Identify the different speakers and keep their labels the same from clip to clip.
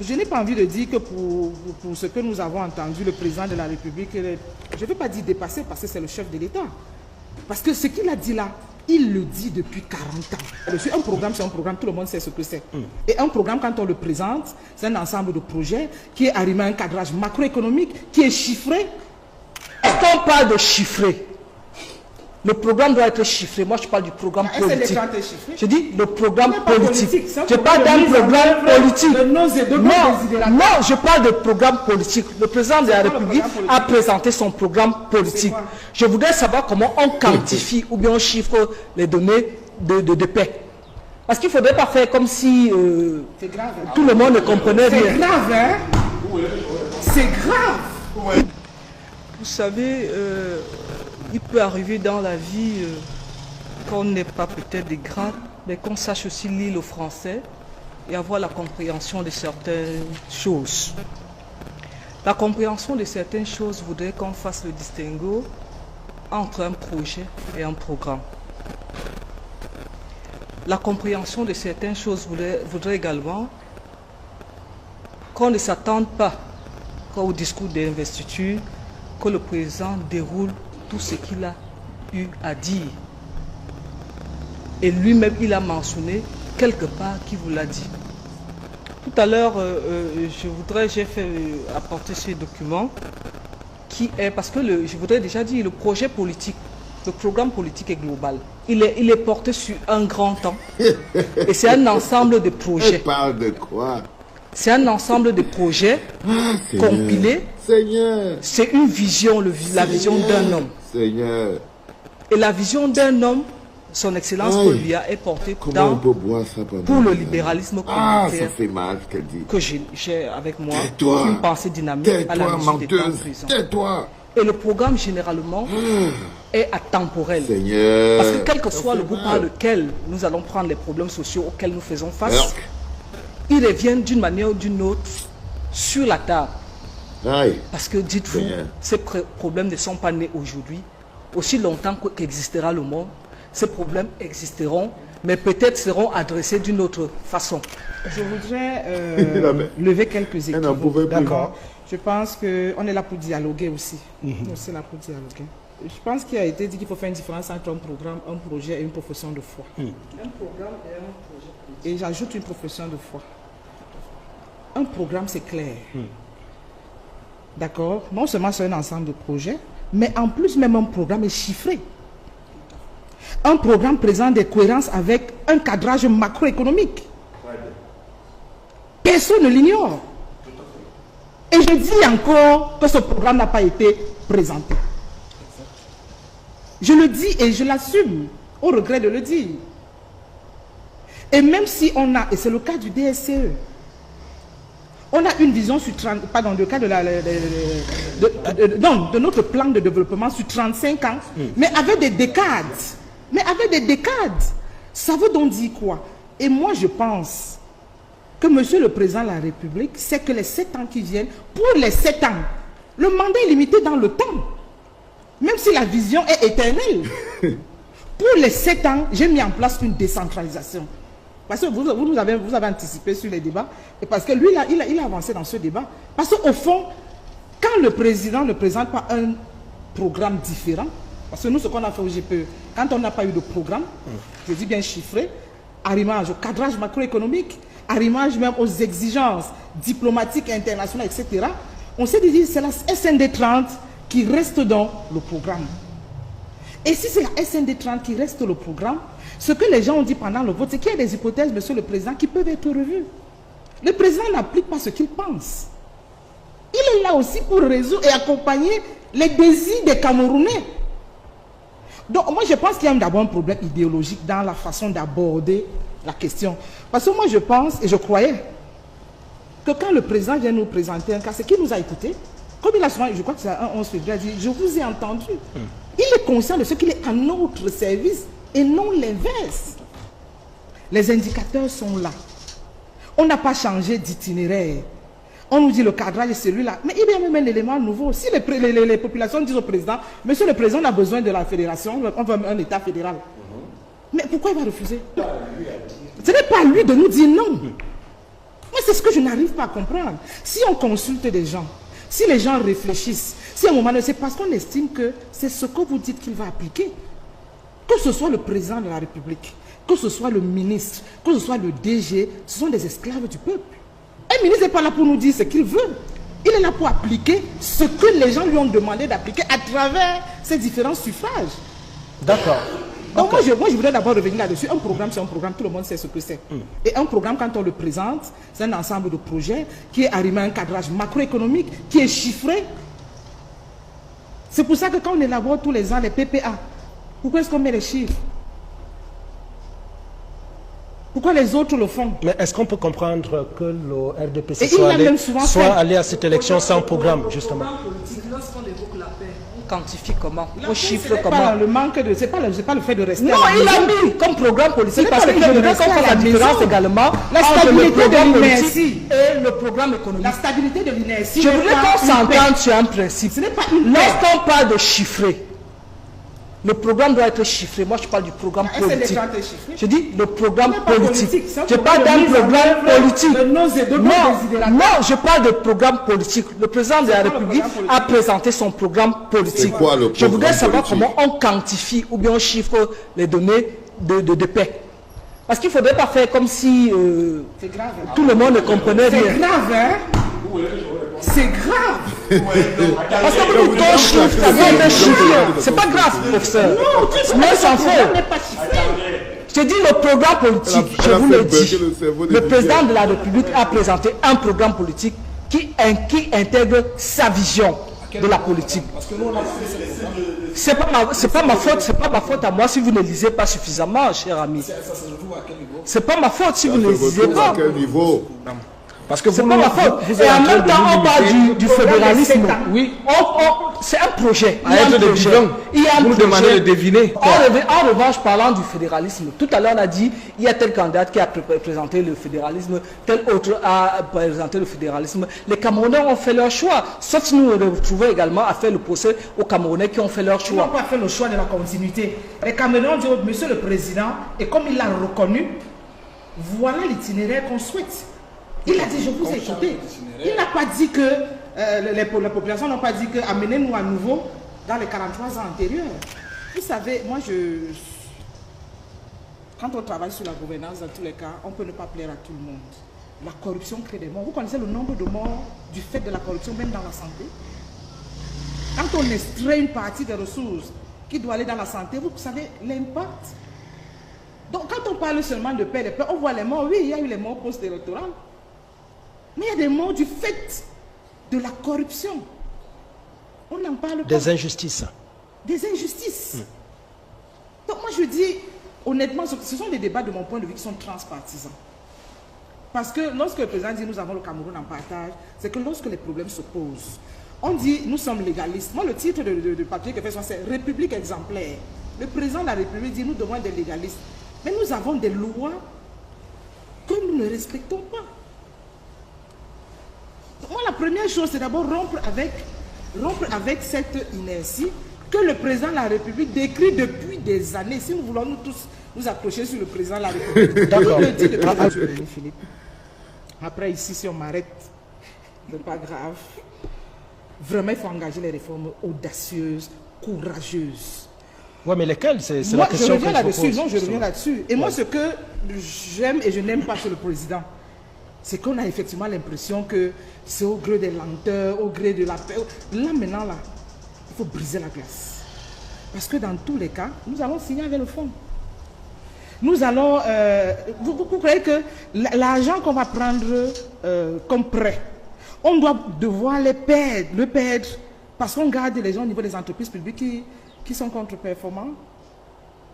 Speaker 1: Je n'ai pas envie de dire que pour ce que nous avons entendu, le président de la République, je ne veux pas dire dépassé parce que c'est le chef de l'État. Parce que ce qu'il a dit là, il le dit depuis 40 ans. Un programme, c'est un programme, tout le monde sait ce que c'est. Et un programme, quand on le présente, c'est un ensemble de projets qui est arrimé à un cadrage macroéconomique, qui est chiffré.
Speaker 2: Quand on parle de chiffré, le programme doit être chiffré. Moi, je parle du programme politique. Je dis le programme politique. Je parle d'un programme politique. Non, je parle de programme politique. Le président de la République a présenté son programme politique. Je voudrais savoir comment on quantifie ou bien on chiffre les données de paix. Parce qu'il ne faudrait pas faire comme si tout le monde ne comprenait rien.
Speaker 1: C'est grave, hein? C'est grave.
Speaker 3: Vous savez, il peut arriver dans la vie qu'on n'ait pas peut-être des grades, mais qu'on sache aussi lire le français et avoir la compréhension de certaines choses. La compréhension de certaines choses voudrait qu'on fasse le distinguo entre un projet et un programme. La compréhension de certaines choses voudrait également qu'on ne s'attende pas au discours d'investiture que le président déroule tout ce qu'il a eu à dire. Et lui-même, il a mentionné quelque part qui vous l'a dit. Tout à l'heure, j'ai fait apporter ce document qui est, parce que je voudrais déjà dire, le projet politique, le programme politique est global. Il est porté sur un grand temps. Et c'est un ensemble de projets.
Speaker 4: Elle parle de quoi?
Speaker 3: C'est un ensemble de projets compilés.
Speaker 4: Seigneur.
Speaker 3: C'est une vision, la vision d'un homme.
Speaker 4: Seigneur.
Speaker 3: Et la vision d'un homme, son excellence Paul Biya, est portée pour le libéralisme communautaire
Speaker 4: ça fait mal ce qu'elle dit.
Speaker 3: Que j'ai avec moi,
Speaker 4: Tais-toi.
Speaker 3: une pensée dynamique à la musique des temps présents.
Speaker 4: Tais-toi.
Speaker 3: Et le programme, généralement, est atemporel.
Speaker 4: Seigneur.
Speaker 3: Parce que quel que soit le groupe par lequel nous allons prendre les problèmes sociaux auxquels nous faisons face, ils reviennent d'une manière ou d'une autre sur la table. Parce que dites-vous, ces problèmes ne sont pas nés aujourd'hui. Aussi longtemps qu'existera le monde, ces problèmes existeront, mais peut-être seront adressés d'une autre façon.
Speaker 1: Je voudrais lever quelques équipes. D'accord. Je pense qu'on est là pour dialoguer aussi. Nous sommes là pour dialoguer. Je pense qu'il a été dit qu'il faut faire une différence entre un programme, un projet et une profession de foi. Un programme et un projet. Et j'ajoute une profession de foi. Un programme, c'est clair. D'accord? Non seulement c'est un ensemble de projets, mais en plus même un programme est chiffré. Un programme présente des cohérences avec un cadrage macroéconomique. Personne ne l'ignore. Et je dis encore que ce programme n'a pas été présenté. Je le dis et je l'assume, au regret de le dire. Et même si on a, et c'est le cas du DSCE, on a une vision sur 30, pardon, le cas de, de notre plan de développement sur 35 ans, mais avec des décades. Mais avec des décades. Ça veut donc dire quoi? Et moi, je pense que Monsieur le Président de la République sait que les 7 ans qui viennent, pour les 7 ans, le mandat est limité dans le temps. Même si la vision est éternelle. Pour les 7 ans, j'ai mis en place une décentralisation. Parce que vous avez anticipé sur les débats, et parce que lui, il a avancé dans ce débat. Parce qu'au fond, quand le président ne présente pas un programme différent, parce que nous, ce qu'on a fait au GPE, quand on n'a pas eu de programme, je dis bien chiffré, arrimage au cadrage macroéconomique, arrimage même aux exigences diplomatiques, internationales, etc., on s'est dit, c'est la SND 30 qui reste dans le programme. Et si c'est la SND 30 qui reste le programme, ce que les gens ont dit pendant le vote, c'est qu'il y a des hypothèses, Monsieur le Président, qui peuvent être revues. Le Président n'applique pas ce qu'il pense. Il est là aussi pour résoudre et accompagner les désirs des Camerounais. Donc moi je pense qu'il y a d'abord un problème idéologique dans la façon d'aborder la question. Parce que moi je pense et je croyais que quand le président vient nous présenter un cas, c'est qu'il nous a écoutés. Comme il a souvent, je crois que c'est un 11 février, il a dit, je vous ai entendu. Il est conscient de ce qu'il est à notre service et non l'inverse. Les indicateurs sont là. On n'a pas changé d'itinéraire. On nous dit le cadrage est celui-là. Mais il y a même un élément nouveau. Si les populations disent au président, Monsieur le Président, on a besoin de la fédération, on veut un État fédéral. Mais pourquoi il va refuser? Ce n'est pas à lui de nous dire non. Moi, c'est ce que je n'arrive pas à comprendre. Si on consulte des gens, si les gens réfléchissent, si à un moment donné, c'est parce qu'on estime que c'est ce que vous dites qu'il va appliquer. Que ce soit le président de la République, que ce soit le ministre, que ce soit le DG, ce sont des esclaves du peuple. Un ministre n'est pas là pour nous dire ce qu'il veut. Il est là pour appliquer ce que les gens lui ont demandé d'appliquer à travers ces différents suffrages.
Speaker 5: D'accord.
Speaker 1: Donc moi, je voudrais d'abord revenir là-dessus. Un programme, c'est un programme, tout le monde sait ce que c'est. Et un programme, quand on le présente, c'est un ensemble de projets qui est arrimé à un cadrage macroéconomique, qui est chiffré. C'est pour ça que quand on élabore tous les ans les PPA, pourquoi est-ce qu'on met les chiffres? Pourquoi les autres le font?
Speaker 5: Mais est-ce qu'on peut comprendre que le RDPC
Speaker 1: Et
Speaker 5: soit allé à cette élection sans programme, justement?
Speaker 3: Lorsqu'on évoque la paix, on quantifie comment? On chiffre
Speaker 1: comment?
Speaker 3: comment?
Speaker 1: Le manque de... C'est pas le fait de rester.
Speaker 2: Non, il a mis comme programme politique parce que je voudrais qu'on fasse la différence également
Speaker 1: la
Speaker 2: entre le
Speaker 1: stabilité
Speaker 2: programme
Speaker 1: de
Speaker 2: politique
Speaker 1: l'inertie
Speaker 2: et le programme économique.
Speaker 1: La stabilité de l'inertie.
Speaker 2: Je voudrais qu'on s'entende sur un principe.
Speaker 1: Ce n'est pas une
Speaker 2: Lorsqu'on parle de chiffrer, le programme doit être chiffré. Moi, je parle du programme politique. Je dis le programme politique. Je parle d'un programme politique. Non, je parle de programme politique. Le président de la République a présenté son programme politique.
Speaker 4: Quoi, le
Speaker 2: je voudrais savoir
Speaker 4: politique?
Speaker 2: comment on quantifie ou bien on chiffre les données de paix. Parce qu'il ne faudrait pas faire comme si tout le monde ne comprenait rien.
Speaker 1: C'est grave, hein? C'est grave.
Speaker 2: Parce que vous dites chiffre, ça vient de chiffrer. C'est pas grave, professeur.
Speaker 1: Non,
Speaker 2: Mais ça fait.
Speaker 1: n'est pas chiffré.
Speaker 2: Je dis le programme politique, je vous le dis. Le président de la République a présenté un programme politique qui intègre sa vision de la politique. C'est pas ma faute à moi si vous ne lisez pas suffisamment, cher ami. C'est pas ma faute si vous ne lisez pas.
Speaker 4: À quel niveau?
Speaker 5: Parce que
Speaker 2: C'est pas ma faute. Et en même temps, on parle du fédéralisme.
Speaker 5: Oui.
Speaker 2: C'est un projet.
Speaker 5: À être des bidons.
Speaker 2: Il y a un
Speaker 5: Vous nous
Speaker 2: projet.
Speaker 5: demandez de deviner.
Speaker 2: En revanche, parlant du fédéralisme, tout à l'heure on a dit il y a tel candidat qui a présenté le fédéralisme, tel autre a présenté le fédéralisme. Les Camerounais ont fait leur choix. Sauf si nous nous retrouvons également à faire le procès aux Camerounais qui ont fait leur
Speaker 1: Ils n'ont
Speaker 2: choix.
Speaker 1: pas fait le choix de la continuité. Les Camerounais ont dit, oh, monsieur le président, et comme il l'a reconnu, voilà l'itinéraire qu'on souhaite. Il a dit, je vous ai écouté. Il n'a pas dit que, les populations n'ont pas dit que, amenez-nous à nouveau dans les 43 ans antérieurs. Vous savez, moi, quand on travaille sur la gouvernance, dans tous les cas, on peut ne pas plaire à tout le monde. La corruption crée des morts. Vous connaissez le nombre de morts du fait de la corruption, même dans la santé? Quand on extrait une partie des ressources qui doit aller dans la santé, vous savez l'impact. Donc, quand on parle seulement de paix, on voit les morts. Oui, il y a eu les morts post-électorales. Mais il y a des morts du fait de la corruption. On n'en parle pas.
Speaker 5: Des injustices.
Speaker 1: Des injustices. Donc moi je dis, honnêtement, ce sont des débats de mon point de vue qui sont transpartisans. Parce que lorsque le président dit nous avons le Cameroun en partage, c'est que lorsque les problèmes se posent, on dit nous sommes légalistes. Moi le titre de papier que fait c'est République exemplaire. Le président de la République dit nous devons être des légalistes. Mais nous avons des lois que nous ne respectons pas. Moi, la première chose, c'est d'abord rompre avec cette inertie que le président de la République décrit depuis des années. Si nous voulons nous tous nous accrocher sur le président de la République,
Speaker 5: d'accord.
Speaker 1: Philippe. Après, ici, si on m'arrête, ce n'est pas grave. Vraiment, il faut engager les réformes audacieuses, courageuses.
Speaker 5: Oui, mais lesquelles? C'est la question
Speaker 1: je reviens
Speaker 5: que je
Speaker 1: là-dessus.
Speaker 5: pose.
Speaker 1: Non, je reviens là-dessus. Et moi, ce que j'aime et je n'aime pas chez le président, c'est qu'on a effectivement l'impression que c'est au gré des lenteurs, au gré de la paix. Là, maintenant, là, il faut briser la glace. Parce que dans tous les cas, nous allons signer avec le fonds. Nous allons... vous croyez que l'argent qu'on va prendre comme prêt, on doit devoir le perdre parce qu'on garde les gens au niveau des entreprises publiques qui sont contre-performants?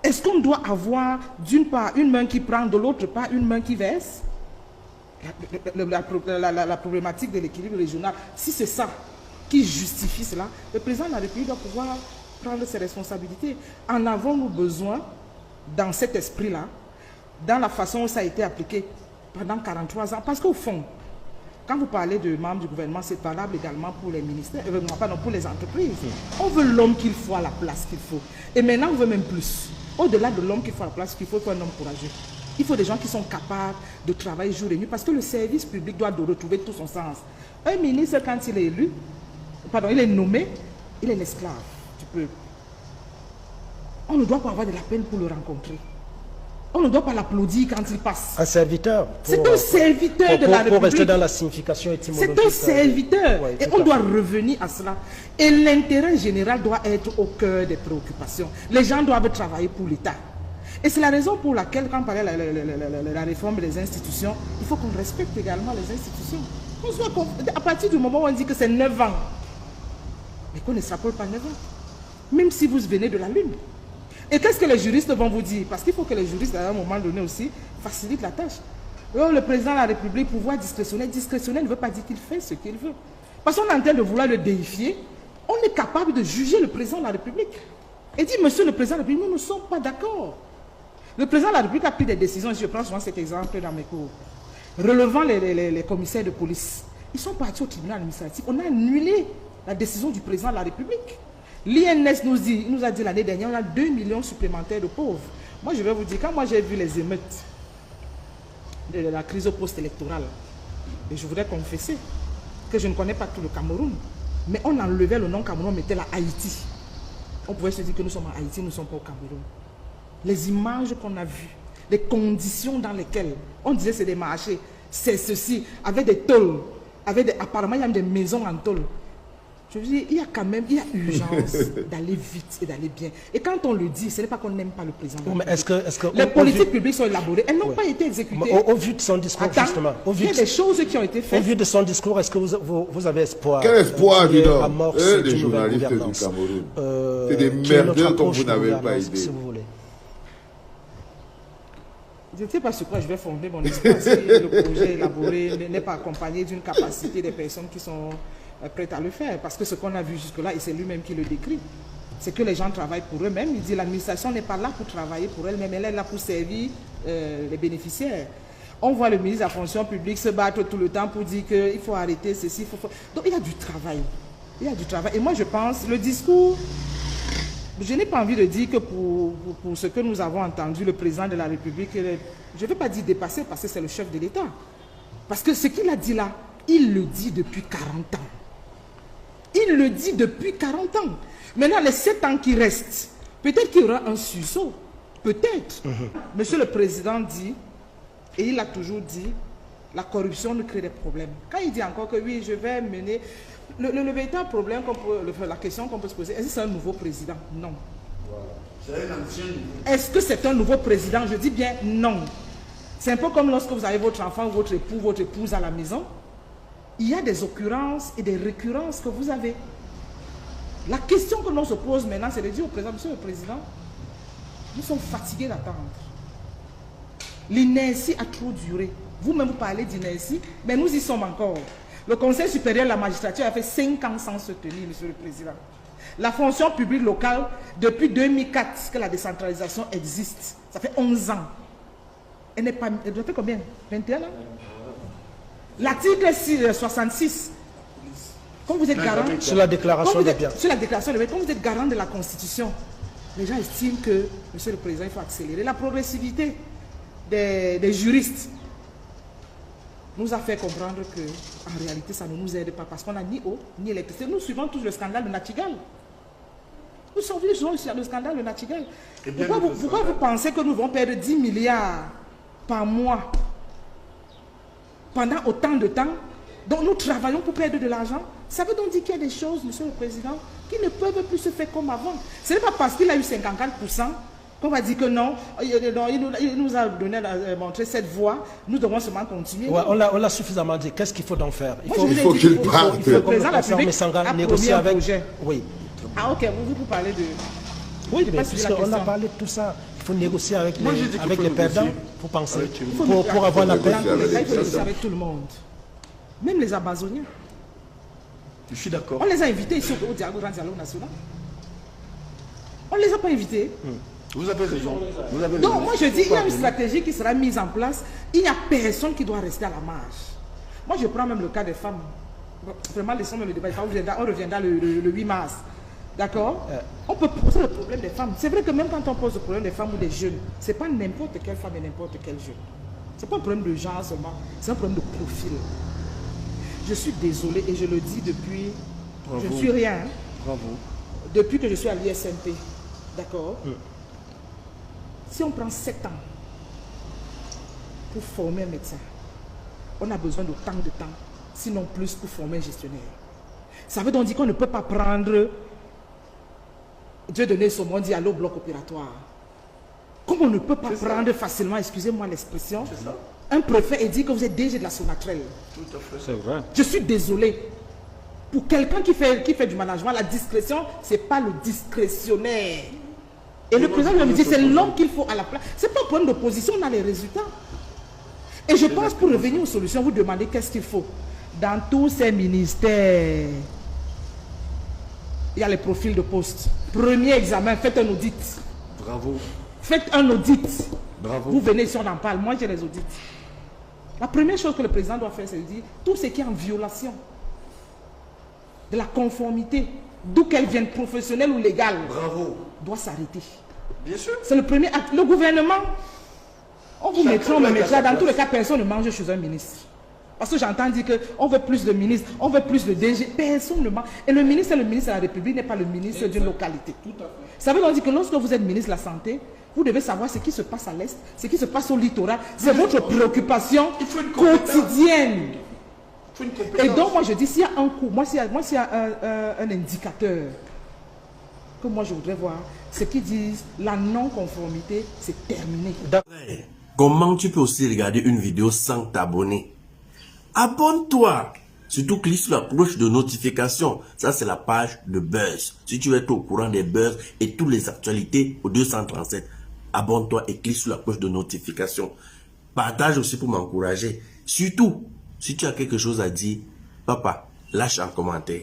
Speaker 1: Est-ce qu'on doit avoir d'une part une main qui prend, de l'autre part une main qui verse? La problématique de l'équilibre régional, si c'est ça qui justifie cela, le président de la République doit pouvoir prendre ses responsabilités. En avons-nous besoin dans cet esprit-là, dans la façon où ça a été appliqué pendant 43 ans? Parce qu'au fond, quand vous parlez de membres du gouvernement, c'est valable également pour les ministères, pardon, pour les entreprises. On veut l'homme qu'il faut à la place qu'il faut. Et maintenant, on veut même plus. Au-delà de l'homme qu'il faut à la place qu'il faut, un homme courageux. Il faut des gens qui sont capables de travailler jour et nuit parce que le service public doit retrouver tout son sens. Un ministre, quand il est élu, pardon, il est nommé, il est l'esclave du peuple. On ne doit pas avoir de la peine pour le rencontrer. On ne doit pas l'applaudir quand il passe.
Speaker 5: Un serviteur.
Speaker 1: C'est un serviteur de la République.
Speaker 5: Pour rester dans la signification étymologique.
Speaker 1: C'est un serviteur.
Speaker 5: Oui,
Speaker 1: et on doit revenir à cela. Et l'intérêt général doit être au cœur des préoccupations. Les gens doivent travailler pour l'État. Et c'est la raison pour laquelle, quand on parlait de la réforme des institutions, il faut qu'on respecte également les institutions. À partir du moment où on dit que c'est 9 ans, mais qu'on ne s'appelle pas 9 ans. Même si vous venez de la Lune. Et qu'est-ce que les juristes vont vous dire? Parce qu'il faut que les juristes, à un moment donné aussi, facilitent la tâche. Alors, le président de la République, pouvoir discrétionnel ne veut pas dire qu'il fait ce qu'il veut. Parce qu'on est en train de vouloir le déifier, on est capable de juger le président de la République. Et dit, monsieur le président de la République, nous ne sommes pas d'accord. Le président de la République a pris des décisions, je prends souvent cet exemple dans mes cours, relevant les commissaires de police. Ils sont partis au tribunal administratif. On a annulé la décision du président de la République. L'INS nous a dit l'année dernière, on a 2 millions supplémentaires de pauvres. Moi, je vais vous dire, quand moi j'ai vu les émeutes de la crise post-électorale, et je voudrais confesser que je ne connais pas tout le Cameroun, mais on enlevait le nom Cameroun, on mettait la Haïti. On pouvait se dire que nous sommes en Haïti, nous ne sommes pas au Cameroun. Les images qu'on a vues, les conditions dans lesquelles on disait c'est des marchés, c'est ceci, avec des tôles, apparemment il y a des maisons en tôle. Je veux dire, il y a urgence d'aller vite et d'aller bien. Et quand on le dit, ce n'est pas qu'on n'aime pas le président.
Speaker 5: Mais
Speaker 1: les politiques publiques sont élaborées, elles n'ont pas été exécutées.
Speaker 5: Au vu de son discours, justement.
Speaker 1: Il y a des choses qui ont été faites.
Speaker 5: Au vu de son discours, est-ce que vous avez espoir?
Speaker 4: Quel espoir, dis donc?
Speaker 5: Amorcer
Speaker 4: des
Speaker 5: une nouvelle
Speaker 4: journalistes du
Speaker 5: gouvernance.
Speaker 4: Cameroun. C'est des merdeux comme vous n'avez pas idée.
Speaker 5: Si vous voulez.
Speaker 1: Je ne sais pas sur quoi je vais fonder mon espoir si le projet élaboré n'est pas accompagné d'une capacité des personnes qui sont prêtes à le faire. Parce que ce qu'on a vu jusque-là, et c'est lui-même qui le décrit, c'est que les gens travaillent pour eux-mêmes. Il dit l'administration n'est pas là pour travailler pour elle-même, elle est là pour servir les bénéficiaires. On voit le ministre de la fonction publique se battre tout le temps pour dire qu'il faut arrêter ceci. Donc il y a du travail. Il y a du travail. Et moi je pense, le discours, je n'ai pas envie de dire que pour ce que nous avons entendu, le président de la République, je ne vais pas dire dépassé parce que c'est le chef de l'État. Parce que ce qu'il a dit là, il le dit depuis 40 ans. Il le dit depuis 40 ans. Maintenant, les 7 ans qui restent, peut-être qu'il y aura un sursaut. Peut-être. Monsieur le Président dit, et il a toujours dit, la corruption nous crée des problèmes. Quand il dit encore que oui, je vais mener... Le véritable problème, la question qu'on peut se poser, est-ce que c'est un nouveau président? Non. Est-ce que c'est un nouveau président? Je dis bien non. C'est un peu comme lorsque vous avez votre enfant, votre époux, votre épouse à la maison. Il y a des occurrences et des récurrences que vous avez. La question que l'on se pose maintenant, c'est de dire au président, monsieur le président, nous sommes fatigués d'attendre. L'inertie a trop duré. Vous-même, vous parlez d'inertie, mais nous y sommes encore. Le Conseil supérieur de la magistrature a fait 5 ans sans se tenir, monsieur le président. La fonction publique locale, depuis 2004 que la décentralisation existe, ça fait 11 ans. Elle doit faire combien? 21 ans? L'article 66, comme vous êtes garant...
Speaker 5: Sur la déclaration des biens.
Speaker 1: Sur la déclaration des biens, comme vous êtes garant de la Constitution, les gens estiment que, monsieur le président, il faut accélérer. La progressivité des juristes nous a fait comprendre que, en réalité, ça ne nous aide pas parce qu'on n'a ni eau, ni électricité. Nous suivons tous le scandale de Nachtigal. Nous sommes venus sur le scandale de Nachtigal. Pourquoi vous pensez que nous allons perdre 10 milliards par mois pendant autant de temps? Donc nous travaillons pour perdre de l'argent. Ça veut donc dire qu'il y a des choses, monsieur le président, qui ne peuvent plus se faire comme avant. Ce n'est pas parce qu'il a eu 54% qu'on va dire que non, il nous a montré cette voie, nous devons seulement continuer.
Speaker 5: Ouais, on l'a suffisamment dit. Qu'est-ce qu'il faut donc faire?
Speaker 4: Il faut qu'il parte.
Speaker 1: Le président de la République a
Speaker 5: négocier avec...
Speaker 1: projet.
Speaker 5: Oui.
Speaker 1: Ah ok, vous parlez de...
Speaker 5: Oui, mais puisqu'on a parlé de tout ça, il faut négocier avec les perdants pour penser, pour avoir la paix.
Speaker 1: Il faut négocier avec tout le monde. Même les Amazoniens.
Speaker 6: Je suis d'accord.
Speaker 1: On les a invités ici au dialogue national. On ne les a pas invités.
Speaker 6: Vous avez raison.
Speaker 1: Donc moi je dis, il y a une stratégie qui sera mise en place. Il n'y a personne qui doit rester à la marge. Moi je prends même le cas des femmes. Vraiment, laissons même le débat. On reviendra le 8 mars. D'accord? On peut poser le problème des femmes. C'est vrai que même quand on pose le problème des femmes ou des jeunes, c'est pas n'importe quelle femme et n'importe quel jeune. C'est pas un problème de genre seulement, c'est un problème de profil. Je suis désolé et je le dis depuis...
Speaker 6: Bravo.
Speaker 1: Je ne suis rien. Hein.
Speaker 6: Bravo.
Speaker 1: Depuis que je suis à l'ISMP. D'accord? Si on prend 7 ans pour former un médecin, on a besoin d'autant de temps, sinon plus pour former un gestionnaire. Ça veut donc dire qu'on ne peut pas prendre, Dieu donné son monde, dit allô bloc opératoire. Comme on ne peut pas prendre facilement, excusez-moi l'expression, un préfet et dire que vous êtes DG de la Sonatrel.
Speaker 6: Tout à fait.
Speaker 5: C'est vrai.
Speaker 1: Je suis désolé. Pour quelqu'un qui fait du management, la discrétion, ce n'est pas le discrétionnaire. Et le président me dit, c'est l'homme qu'il faut à la place. Ce n'est pas un problème d'opposition, on a les résultats. Et je pense, pour revenir aux solutions, vous demandez qu'est-ce qu'il faut. Dans tous ces ministères, il y a les profils de poste. Premier examen, faites un audit.
Speaker 6: Bravo.
Speaker 1: Faites un audit.
Speaker 6: Bravo.
Speaker 1: Vous venez ici, on en parle. Moi, j'ai les audits. La première chose que le président doit faire, c'est de dire tout ce qui est en violation de la conformité, d'où qu'elle vienne, professionnelle ou légale,
Speaker 6: Bravo.
Speaker 1: doit s'arrêter.
Speaker 6: Bien sûr.
Speaker 1: C'est le premier acte. Le gouvernement, on vous mettra, on me mettra. Dans tous les cas, personne ne mange chez un ministre. Parce que j'entends dire qu'on veut plus de ministres, on veut plus de DG. Personne ne mange. Et le ministre, c'est le ministre de la République, n'est pas le ministre d'une localité.
Speaker 6: Tout à fait.
Speaker 1: Ça veut donc dire que lorsque vous êtes ministre de la Santé, vous devez savoir ce qui se passe à l'Est, ce qui se passe au littoral. C'est votre préoccupation quotidienne. Et donc, moi, je dis, s'il y a un coup, s'il y a un indicateur que moi, je voudrais voir, c'est qu'ils disent la non-conformité, c'est terminé.
Speaker 7: Comment tu peux aussi regarder une vidéo sans t'abonner? Abonne-toi! Surtout, clique sur la cloche de notification. Ça, c'est la page de Buzz. Si tu veux être au courant des buzz et toutes les actualités au 237, abonne-toi et clique sur la cloche de notification. Partage aussi pour m'encourager. Surtout, si tu as quelque chose à dire, papa, lâche un commentaire.